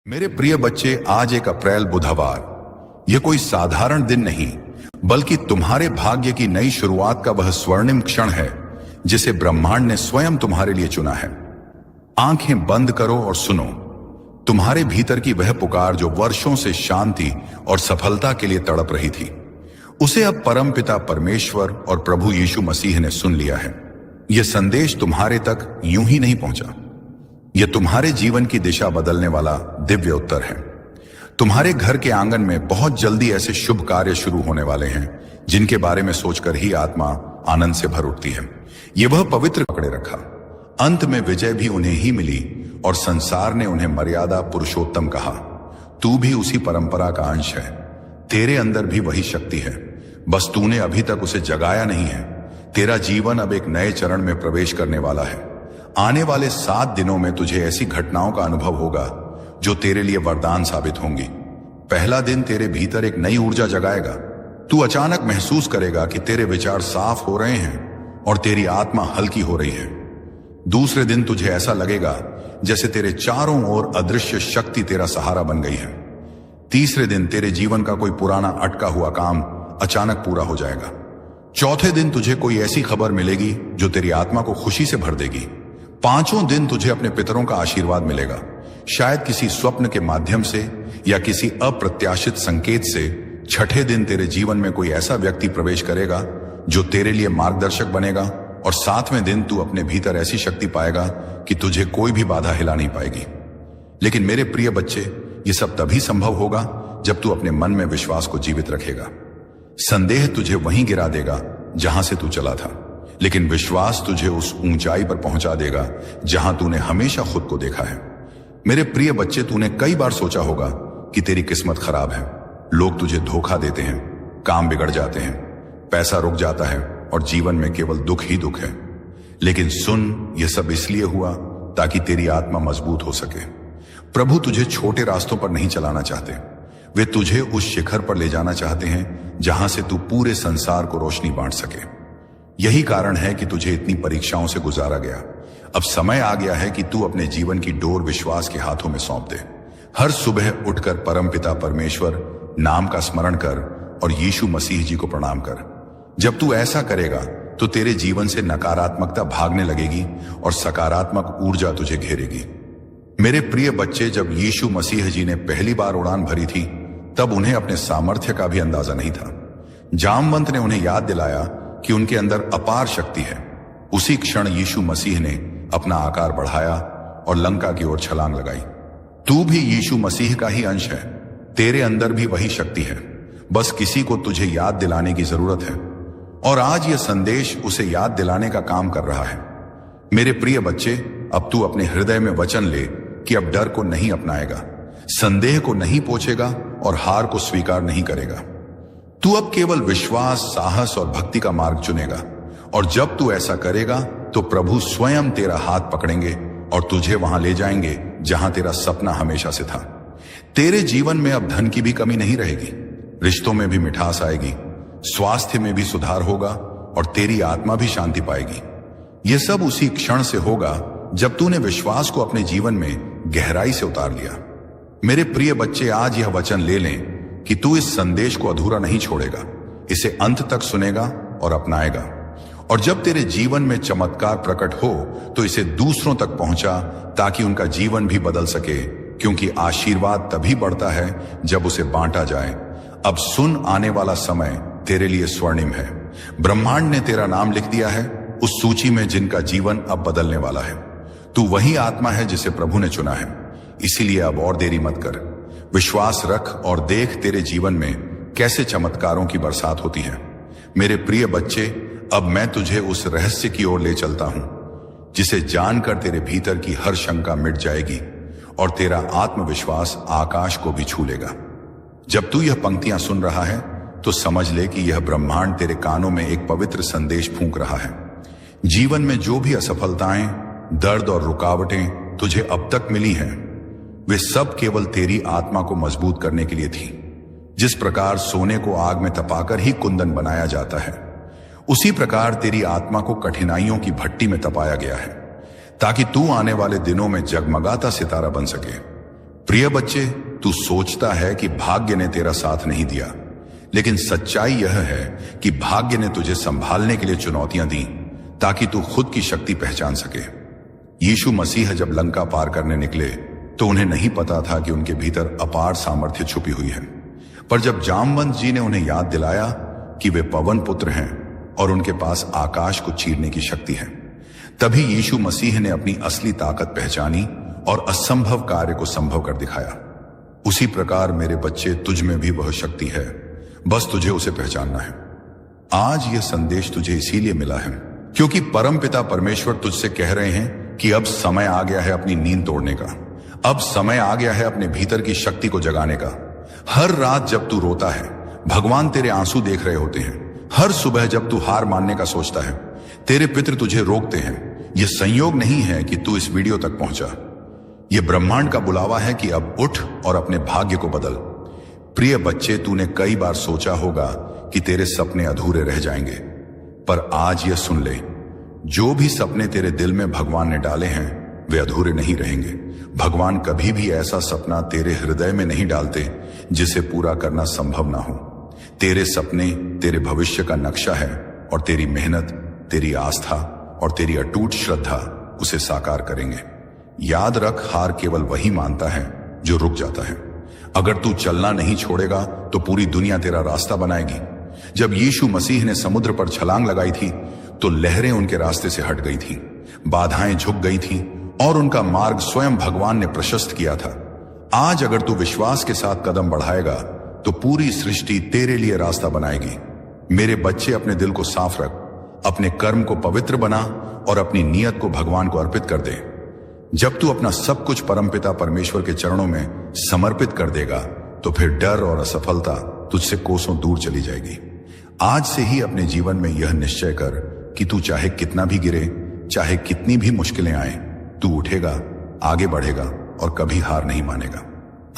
मेरे प्रिय बच्चे, आज 1 अप्रैल बुधवार। यह कोई साधारण दिन नहीं, बल्कि तुम्हारे भाग्य की नई शुरुआत का वह स्वर्णिम क्षण है जिसे ब्रह्मांड ने स्वयं तुम्हारे लिए चुना है। आंखें बंद करो और सुनो। तुम्हारे भीतर की वह पुकार जो वर्षों से शांति और सफलता के लिए तड़प रही थी, उसे अब परमपिता परमेश्वर और प्रभु यीशु मसीह ने सुन लिया है। यह संदेश तुम्हारे तक यूं ही नहीं पहुंचा। यह तुम्हारे जीवन की दिशा बदलने वाला दिव्य उत्तर है। तुम्हारे घर के आंगन में बहुत जल्दी ऐसे शुभ कार्य शुरू होने वाले हैं जिनके बारे में सोचकर ही आत्मा आनंद से भर उठती है। यह वह पवित्र पकड़े रखा। अंत में विजय भी उन्हें ही मिली और संसार ने उन्हें मर्यादा पुरुषोत्तम कहा। तू भी उसी परंपरा का अंश है। तेरे अंदर भी वही शक्ति है, बस तूने अभी तक उसे जगाया नहीं है। तेरा जीवन अब एक नए चरण में प्रवेश करने वाला है। आने वाले 7 दिनों में तुझे ऐसी घटनाओं का अनुभव होगा जो तेरे लिए वरदान साबित होंगी। पहला दिन तेरे भीतर एक नई ऊर्जा जगाएगा। तू अचानक महसूस करेगा कि तेरे विचार साफ हो रहे हैं और तेरी आत्मा हल्की हो रही है। दूसरे दिन तुझे ऐसा लगेगा जैसे तेरे चारों ओर अदृश्य शक्ति तेरा सहारा बन गई है। तीसरे दिन तेरे जीवन का कोई पुराना अटका हुआ काम अचानक पूरा हो जाएगा। चौथे दिन तुझे कोई ऐसी खबर मिलेगी जो तेरी आत्मा को खुशी से भर देगी। 5वां दिन तुझे अपने पितरों का आशीर्वाद मिलेगा, शायद किसी स्वप्न के माध्यम से या किसी अप्रत्याशित संकेत से। 6ठे दिन तेरे जीवन में कोई ऐसा व्यक्ति प्रवेश करेगा जो तेरे लिए मार्गदर्शक बनेगा। और 7वें दिन तू अपने भीतर ऐसी शक्ति पाएगा कि तुझे कोई भी बाधा हिला नहीं पाएगी। लेकिन मेरे प्रिय बच्चे, ये सब तभी संभव होगा जब तू अपने मन में विश्वास को जीवित रखेगा। संदेह तुझे वहीं गिरा देगा जहां से तू चला था, लेकिन विश्वास तुझे उस ऊंचाई पर पहुंचा देगा जहां तूने हमेशा खुद को देखा है। मेरे प्रिय बच्चे, तूने कई बार सोचा होगा कि तेरी किस्मत खराब है, लोग तुझे धोखा देते हैं, काम बिगड़ जाते हैं, पैसा रुक जाता है और जीवन में केवल दुख ही दुख है। लेकिन सुन, यह सब इसलिए हुआ ताकि तेरी आत्मा मजबूत हो सके। प्रभु तुझे छोटे रास्तों पर नहीं चलाना चाहते, वे तुझे उस शिखर पर ले जाना चाहते हैं जहां से तू पूरे संसार को रोशनी बांट सके। यही कारण है कि तुझे इतनी परीक्षाओं से गुजारा गया। अब समय आ गया है कि तू अपने जीवन की डोर विश्वास के हाथों में सौंप दे। हर सुबह उठकर परमपिता परमेश्वर नाम का स्मरण कर और यीशु मसीह जी को प्रणाम कर। जब तू ऐसा करेगा तो तेरे जीवन से नकारात्मकता भागने लगेगी और सकारात्मक ऊर्जा तुझे घेरेगी। मेरे प्रिय बच्चे, जब यीशु मसीह जी ने पहली बार उड़ान भरी थी, तब उन्हें अपने सामर्थ्य का भी अंदाजा नहीं था। जामवंत ने उन्हें याद दिलाया कि उनके अंदर अपार शक्ति है। उसी क्षण यीशु मसीह ने अपना आकार बढ़ाया और लंका की ओर छलांग लगाई। तू भी यीशु मसीह का ही अंश है। तेरे अंदर भी वही शक्ति है, बस किसी को तुझे याद दिलाने की जरूरत है। और आज यह संदेश उसे याद दिलाने का काम कर रहा है। मेरे प्रिय बच्चे, अब तू अपने हृदय में वचन ले कि अब डर को नहीं अपनाएगा, संदेह को नहीं पोछेगा और हार को स्वीकार नहीं करेगा। तू अब केवल विश्वास, साहस और भक्ति का मार्ग चुनेगा। और जब तू ऐसा करेगा तो प्रभु स्वयं तेरा हाथ पकड़ेंगे और तुझे वहां ले जाएंगे जहां तेरा सपना हमेशा से था। तेरे जीवन में अब धन की भी कमी नहीं रहेगी, रिश्तों में भी मिठास आएगी, स्वास्थ्य में भी सुधार होगा और तेरी आत्मा भी शांति पाएगी। यह सब उसी क्षण से होगा जब तूने विश्वास को अपने जीवन में गहराई से उतार लिया। मेरे प्रिय बच्चे, आज यह वचन ले लें कि तू इस संदेश को अधूरा नहीं छोड़ेगा, इसे अंत तक सुनेगा और अपनाएगा। और जब तेरे जीवन में चमत्कार प्रकट हो तो इसे दूसरों तक पहुंचा ताकि उनका जीवन भी बदल सके, क्योंकि आशीर्वाद तभी बढ़ता है जब उसे बांटा जाए। अब सुन, आने वाला समय तेरे लिए स्वर्णिम है। ब्रह्मांड ने तेरा नाम लिख दिया है उस सूची में जिनका जीवन अब बदलने वाला है। तू वही आत्मा है जिसे प्रभु ने चुना है, इसीलिए अब और देरी मत कर। विश्वास रख और देख तेरे जीवन में कैसे चमत्कारों की बरसात होती है। मेरे प्रिय बच्चे, अब मैं तुझे उस रहस्य की ओर ले चलता हूं जिसे जानकर तेरे भीतर की हर शंका मिट जाएगी और तेरा आत्मविश्वास आकाश को भी छू लेगा। जब तू यह पंक्तियां सुन रहा है तो समझ ले कि यह ब्रह्मांड तेरे कानों में एक पवित्र संदेश फूंक रहा है। जीवन में जो भी असफलताएं, दर्द और रुकावटें तुझे अब तक मिली हैं, वे सब केवल तेरी आत्मा को मजबूत करने के लिए थी। जिस प्रकार सोने को आग में तपाकर ही कुंदन बनाया जाता है, उसी प्रकार तेरी आत्मा को कठिनाइयों की भट्टी में तपाया गया है ताकि तू आने वाले दिनों में जगमगाता सितारा बन सके। प्रिय बच्चे, तू सोचता है कि भाग्य ने तेरा साथ नहीं दिया, लेकिन सच्चाई यह है कि भाग्य ने तुझे संभालने के लिए चुनौतियां दी ताकि तू खुद की शक्ति पहचान सके। यीशु मसीह जब लंका पार करने निकले तो उन्हें नहीं पता था कि उनके भीतर अपार सामर्थ्य छुपी हुई है, पर जब जामवंत जी ने उन्हें याद दिलाया कि वे पवन पुत्र हैं और उनके पास आकाश को चीरने की शक्ति है, तभी यीशु मसीह ने अपनी असली ताकत पहचानी और असंभव कार्य को संभव कर दिखाया। उसी प्रकार मेरे बच्चे, तुझ में भी वह शक्ति है, बस तुझे उसे पहचानना है। आज यह संदेश तुझे इसीलिए मिला है क्योंकि परमपिता परमेश्वर तुझसे कह रहे हैं कि अब समय आ गया है अपनी नींद तोड़ने का। अब समय आ गया है अपने भीतर की शक्ति को जगाने का। हर रात जब तू रोता है, भगवान तेरे आंसू देख रहे होते हैं। हर सुबह जब तू हार मानने का सोचता है, तेरे पितृ तुझे रोकते हैं। यह संयोग नहीं है कि तू इस वीडियो तक पहुंचा। यह ब्रह्मांड का बुलावा है कि अब उठ और अपने भाग्य को बदल। प्रिय बच्चे, तूने कई बार सोचा होगा कि तेरे सपने अधूरे रह जाएंगे, पर आज यह सुन ले, जो भी सपने तेरे दिल में भगवान ने डाले हैं वे अधूरे नहीं रहेंगे। भगवान कभी भी ऐसा सपना तेरे हृदय में नहीं डालते जिसे पूरा करना संभव ना हो। तेरे सपने तेरे भविष्य का नक्शा है और तेरी मेहनत, तेरी आस्था और तेरी अटूट श्रद्धा उसे साकार करेंगे। याद रख, हार केवल वही मानता है जो रुक जाता है। अगर तू चलना नहीं छोड़ेगा तो पूरी दुनिया तेरा रास्ता बनाएगी। जब यीशु मसीह ने समुद्र पर छलांग लगाई थी तो लहरें उनके रास्ते से हट गई थीं, बाधाएं झुक गई थीं और उनका मार्ग स्वयं भगवान ने प्रशस्त किया था। आज अगर तू विश्वास के साथ कदम बढ़ाएगा तो पूरी सृष्टि तेरे लिए रास्ता बनाएगी। मेरे बच्चे, अपने दिल को साफ रख, अपने कर्म को पवित्र बना और अपनी नीयत को भगवान को अर्पित कर दे। जब तू अपना सब कुछ परमपिता परमेश्वर के चरणों में समर्पित कर देगा तो फिर डर और असफलता तुझसे कोसों दूर चली जाएगी। आज से ही अपने जीवन में यह निश्चय कर कि तू चाहे कितना भी गिरे, चाहे कितनी भी मुश्किलें आए, तू उठेगा, आगे बढ़ेगा और कभी हार नहीं मानेगा।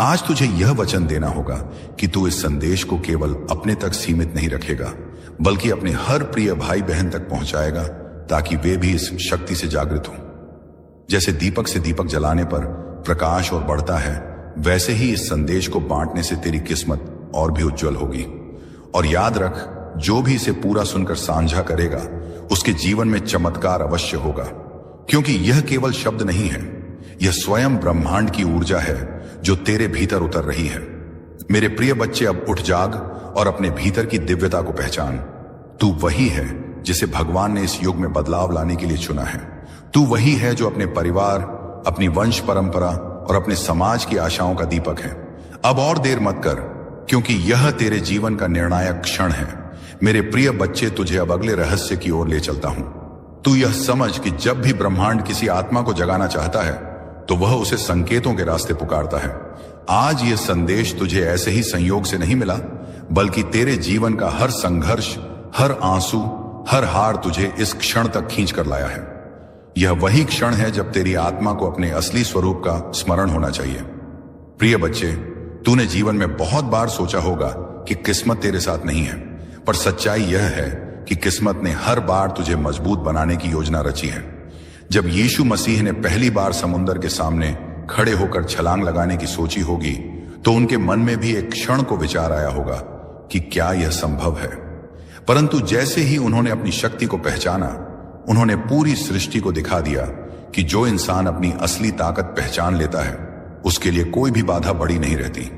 आज तुझे यह वचन देना होगा कि तू इस संदेश को केवल अपने तक सीमित नहीं रखेगा, बल्कि अपने हर प्रिय भाई बहन तक पहुंचाएगा ताकि वे भी इस शक्ति से जागृत हों। जैसे दीपक से दीपक जलाने पर प्रकाश और बढ़ता है, वैसे ही इस संदेश को बांटने से तेरी किस्मत और भी उज्जवल होगी। और याद रख, जो भी इसे पूरा सुनकर साझा करेगा उसके जीवन में चमत्कार अवश्य होगा, क्योंकि यह केवल शब्द नहीं है, यह स्वयं ब्रह्मांड की ऊर्जा है जो तेरे भीतर उतर रही है। मेरे प्रिय बच्चे, अब उठ जाग और अपने भीतर की दिव्यता को पहचान। तू वही है जिसे भगवान ने इस युग में बदलाव लाने के लिए चुना है। तू वही है जो अपने परिवार, अपनी वंश परंपरा और अपने समाज की आशाओं का दीपक है। अब और देर मत कर, क्योंकि यह तेरे जीवन का निर्णायक क्षण है। मेरे प्रिय बच्चे, तुझे अब अगले रहस्य की ओर ले चलता हूं। तू यह समझ कि जब भी ब्रह्मांड किसी आत्मा को जगाना चाहता है तो वह उसे संकेतों के रास्ते पुकारता है। आज यह संदेश तुझे ऐसे ही संयोग से नहीं मिला, बल्कि तेरे जीवन का हर संघर्ष, हर आंसू, हर हार तुझे इस क्षण तक खींच कर लाया है। यह वही क्षण है जब तेरी आत्मा को अपने असली स्वरूप का स्मरण होना चाहिए। प्रिय बच्चे, तूने जीवन में बहुत बार सोचा होगा कि किस्मत तेरे साथ नहीं है, पर सच्चाई यह है कि किस्मत ने हर बार तुझे मजबूत बनाने की योजना रची है। जब यीशु मसीह ने पहली बार समुद्र के सामने खड़े होकर छलांग लगाने की सोची होगी तो उनके मन में भी एक क्षण को विचार आया होगा कि क्या यह संभव है। परंतु जैसे ही उन्होंने अपनी शक्ति को पहचाना, उन्होंने पूरी सृष्टि को दिखा दिया कि जो इंसान अपनी असली ताकत पहचान लेता है उसके लिए कोई भी बाधा बड़ी नहीं रहती।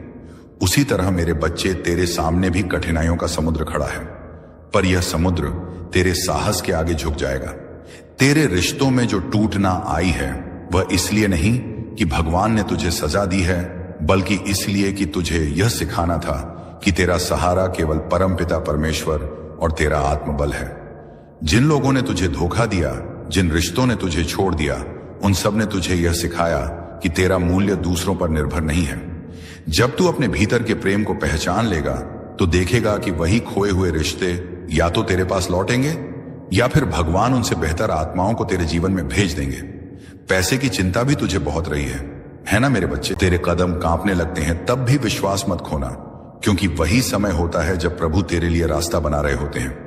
उसी तरह मेरे बच्चे, तेरे सामने भी कठिनाइयों का समुद्र खड़ा है, पर यह समुद्र तेरे साहस के आगे झुक जाएगा। तेरे रिश्तों में जो टूटना आई है वह इसलिए नहीं कि भगवान ने तुझे सजा दी है, बल्कि इसलिए कि तुझे यह सिखाना था कि तेरा सहारा केवल परमपिता परमेश्वर और तेरा आत्मबल है। जिन लोगों ने तुझे धोखा दिया, जिन रिश्तों ने तुझे छोड़ दिया, उन सब ने तुझे यह सिखाया कि तेरा मूल्य दूसरों पर निर्भर नहीं है। जब तू अपने भीतर के प्रेम को पहचान लेगा तो देखेगा कि वही खोए हुए रिश्ते या तो तेरे पास लौटेंगे या फिर भगवान उनसे बेहतर आत्माओं को तेरे जीवन में भेज देंगे। पैसे की चिंता भी तुझे बहुत रही है ना मेरे बच्चे? तेरे कदम कांपने लगते हैं, तब भी विश्वास मत खोना, क्योंकि वही समय होता है जब प्रभु तेरे लिए रास्ता बना रहे होते हैं।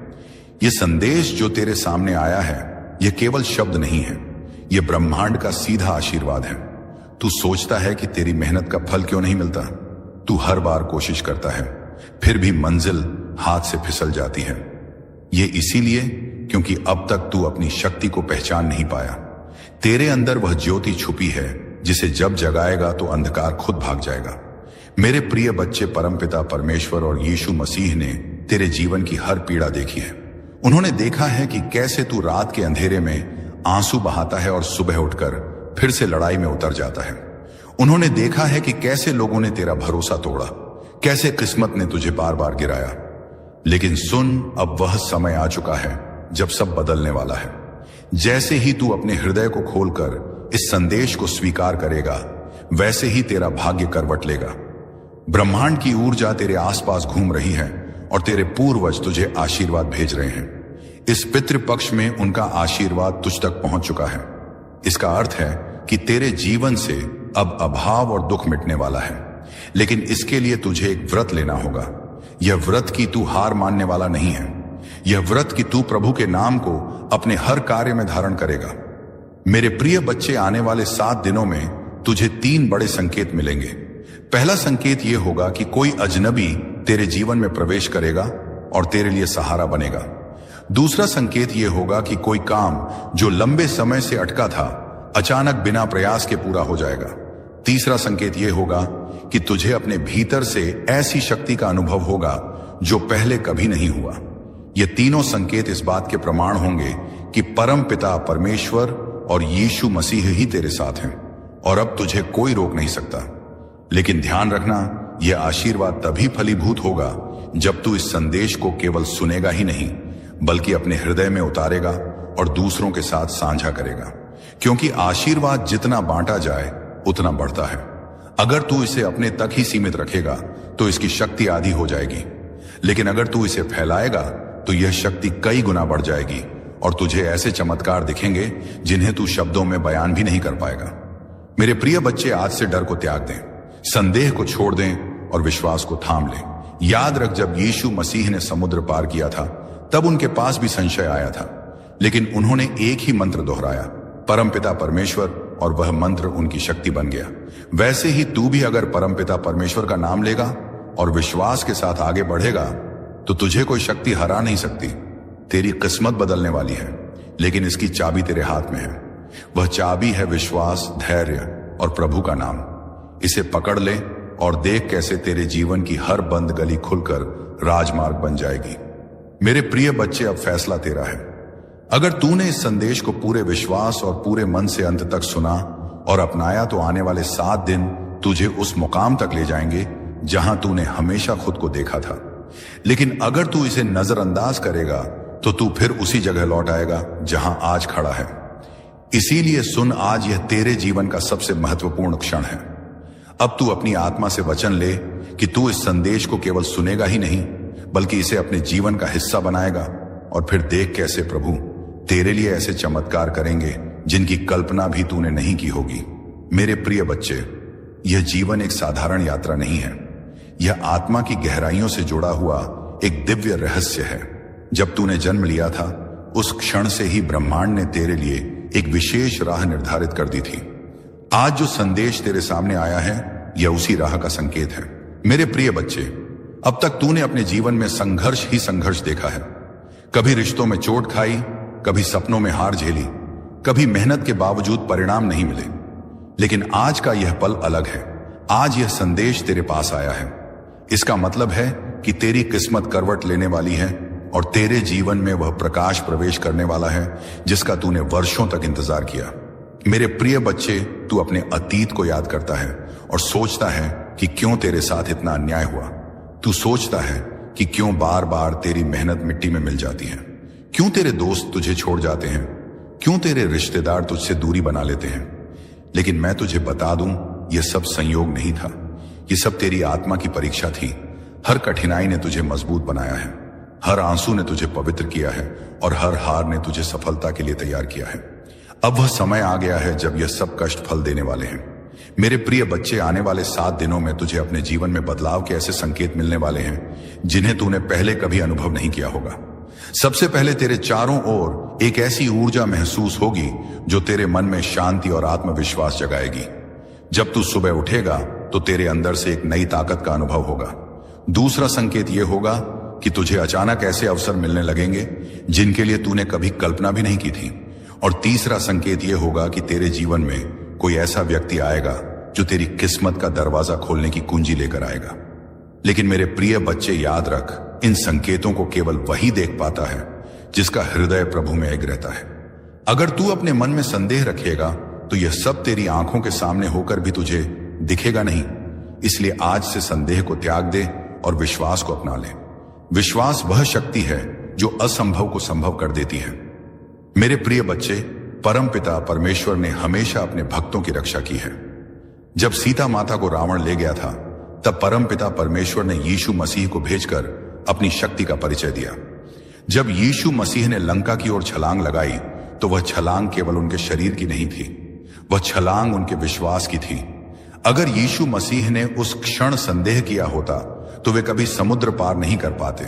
यह संदेश जो तेरे सामने आया है, यह केवल शब्द नहीं है, यह ब्रह्मांड का सीधा आशीर्वाद है। तू सोचता है कि तेरी मेहनत का फल क्यों नहीं मिलता। तू हर बार कोशिश करता है, फिर भी मंजिल हाथ से फिसल जाती है। ये इसीलिए क्योंकि अब तक तू अपनी शक्ति को पहचान नहीं पाया। तेरे अंदर वह ज्योति छुपी है जिसे जब जगाएगा तो अंधकार खुद भाग जाएगा। मेरे प्रिय बच्चे, परमपिता परमेश्वर और यीशु मसीह ने तेरे जीवन की हर पीड़ा देखी है। उन्होंने देखा है कि कैसे तू रात के अंधेरे में आंसू बहाता है और सुबह उठकर फिर से लड़ाई में उतर जाता है। उन्होंने देखा है कि कैसे लोगों ने तेरा भरोसा तोड़ा, कैसे किस्मत ने तुझे बार बार गिराया। लेकिन सुन, अब वह समय आ चुका है जब सब बदलने वाला है। जैसे ही तू अपने हृदय को खोलकर इस संदेश को स्वीकार करेगा, वैसे ही तेरा भाग्य करवट लेगा। ब्रह्मांड की ऊर्जा तेरे आसपास घूम रही है और तेरे पूर्वज तुझे आशीर्वाद भेज रहे हैं। इस पितृपक्ष में उनका आशीर्वाद तुझ तक पहुंच चुका है। इसका अर्थ है कि तेरे जीवन से अब अभाव और दुख मिटने वाला है। लेकिन इसके लिए तुझे एक व्रत लेना होगा। यह व्रत की तू हार मानने वाला नहीं है। यह व्रत की तू प्रभु के नाम को अपने हर कार्य में धारण करेगा। मेरे प्रिय बच्चे, आने वाले 7 दिनों में तुझे 3 बड़े संकेत मिलेंगे। पहला संकेत यह होगा कि कोई अजनबी तेरे जीवन में प्रवेश करेगा और तेरे लिए सहारा बनेगा। दूसरा संकेत यह होगा कि कोई काम जो लंबे समय से अटका था, अचानक बिना प्रयास के पूरा हो जाएगा। तीसरा संकेत यह होगा कि तुझे अपने भीतर से ऐसी शक्ति का अनुभव होगा जो पहले कभी नहीं हुआ। ये तीनों संकेत इस बात के प्रमाण होंगे कि परम पिता परमेश्वर और यीशु मसीह ही तेरे साथ हैं और अब तुझे कोई रोक नहीं सकता। लेकिन ध्यान रखना, यह आशीर्वाद तभी फलीभूत होगा जब तू इस संदेश को केवल सुनेगा ही नहीं, बल्कि अपने हृदय में उतारेगा और दूसरों के साथ साझा करेगा। क्योंकि आशीर्वाद जितना बांटा जाए उतना बढ़ता है। अगर तू इसे अपने तक ही सीमित रखेगा तो इसकी शक्ति आधी हो जाएगी, लेकिन अगर तू इसे फैलाएगा तो यह शक्ति कई गुना बढ़ जाएगी और तुझे ऐसे चमत्कार दिखेंगे जिन्हें तू शब्दों में बयान भी नहीं कर पाएगा। मेरे प्रिय बच्चे, आज से डर को त्याग दें, संदेह को छोड़ दें और विश्वास को थाम लें। याद रख, जब यीशु मसीह ने समुद्र पार किया था तब उनके पास भी संशय आया था, लेकिन उन्होंने एक ही मंत्र दोहराया, परमपिता परमेश्वर, और वह मंत्र उनकी शक्ति बन गया। वैसे ही तू भी अगर परमपिता परमेश्वर का नाम लेगा और विश्वास के साथ आगे बढ़ेगा तो तुझे कोई शक्ति हरा नहीं सकती। तेरी किस्मत बदलने वाली है, लेकिन इसकी चाबी तेरे हाथ में है। वह चाबी है विश्वास, धैर्य और प्रभु का नाम। इसे पकड़ ले और देख कैसे तेरे जीवन की हर बंद गली खुलकर राजमार्ग बन जाएगी। मेरे प्रिय बच्चे, अब फैसला तेरा है। अगर तूने इस संदेश को पूरे विश्वास और पूरे मन से अंत तक सुना और अपनाया तो आने वाले 7 दिन तुझे उस मुकाम तक ले जाएंगे जहां तूने हमेशा खुद को देखा था। लेकिन अगर तू इसे नजरअंदाज करेगा तो तू फिर उसी जगह लौट आएगा जहां आज खड़ा है। इसीलिए सुन, आज यह तेरे जीवन का सबसे महत्वपूर्ण क्षण है। अब तू अपनी आत्मा से वचन ले कि तू इस संदेश को केवल सुनेगा ही नहीं, बल्कि इसे अपने जीवन का हिस्सा बनाएगा। और फिर देख कैसे प्रभु तेरे लिए ऐसे चमत्कार करेंगे जिनकी कल्पना भी तूने नहीं की होगी। मेरे प्रिय बच्चे, यह जीवन एक साधारण यात्रा नहीं है। यह आत्मा की गहराइयों से जुड़ा हुआ एक दिव्य रहस्य है। जब तूने जन्म लिया था, उस क्षण से ही ब्रह्मांड ने तेरे लिए एक विशेष राह निर्धारित कर दी थी। आज जो संदेश तेरे सामने आया है, यह उसी राह का संकेत है। मेरे प्रिय बच्चे, अब तक तूने अपने जीवन में संघर्ष ही संघर्ष देखा है। कभी रिश्तों में चोट खाई, कभी सपनों में हार झेली, कभी मेहनत के बावजूद परिणाम नहीं मिले। लेकिन आज का यह पल अलग है। आज यह संदेश तेरे पास आया है। इसका मतलब है कि तेरी किस्मत करवट लेने वाली है और तेरे जीवन में वह प्रकाश प्रवेश करने वाला है जिसका तूने वर्षों तक इंतजार किया। मेरे प्रिय बच्चे, तू अपने अतीत को याद करता है और सोचता है कि क्यों तेरे साथ इतना अन्याय हुआ। तू सोचता है कि क्यों बार बार तेरी मेहनत मिट्टी में मिल जाती है, क्यों तेरे दोस्त तुझे छोड़ जाते हैं, क्यों तेरे रिश्तेदार तुझसे दूरी बना लेते हैं। लेकिन मैं तुझे बता दूं, यह सब संयोग नहीं था। यह सब तेरी आत्मा की परीक्षा थी। हर कठिनाई ने तुझे मजबूत बनाया है, हर आंसू ने तुझे पवित्र किया है और हर हार ने तुझे सफलता के लिए तैयार किया है। अब वह समय आ गया है जब यह सब कष्ट फल देने वाले हैं। मेरे प्रिय बच्चे, आने वाले 7 दिनों में तुझे अपने जीवन में बदलाव के ऐसे संकेत मिलने वाले हैं जिन्हें तूने पहले कभी अनुभव नहीं किया होगा। सबसे पहले तेरे चारों ओर एक ऐसी ऊर्जा महसूस होगी जो तेरे मन में शांति और आत्मविश्वास जगाएगी। जब तू सुबह उठेगा तो तेरे अंदर से एक नई ताकत का अनुभव होगा। दूसरा संकेत यह होगा कि तुझे अचानक ऐसे अवसर मिलने लगेंगे जिनके लिए तूने कभी कल्पना भी नहीं की थी। और तीसरा संकेत यह होगा कि तेरे जीवन में कोई ऐसा व्यक्ति आएगा जो तेरी किस्मत का दरवाजा खोलने की कुंजी लेकर आएगा। लेकिन मेरे प्रिय बच्चे, याद रख, इन संकेतों को केवल वही देख पाता है जिसका हृदय प्रभु में एक रहता है। अगर तू अपने मन में संदेह रखेगा तो यह सब तेरी आंखों के सामने होकर भी तुझे दिखेगा नहीं। इसलिए आज से संदेह को त्याग दे और विश्वास को अपना ले। विश्वास वह शक्ति है जो असंभव को संभव कर देती है। मेरे प्रिय बच्चे, परमपिता परमेश्वर ने हमेशा अपने भक्तों की रक्षा की है। जब सीता माता को रावण ले गया था, तब परमपिता परमेश्वर ने यीशु मसीह को भेजकर अपनी शक्ति का परिचय दिया। जब यीशु मसीह ने लंका की ओर छलांग लगाई तो वह छलांग केवल उनके शरीर की नहीं थी, वह छलांग उनके विश्वास की थी। अगर यीशु मसीह ने उस क्षण संदेह किया होता तो वे कभी समुद्र पार नहीं कर पाते।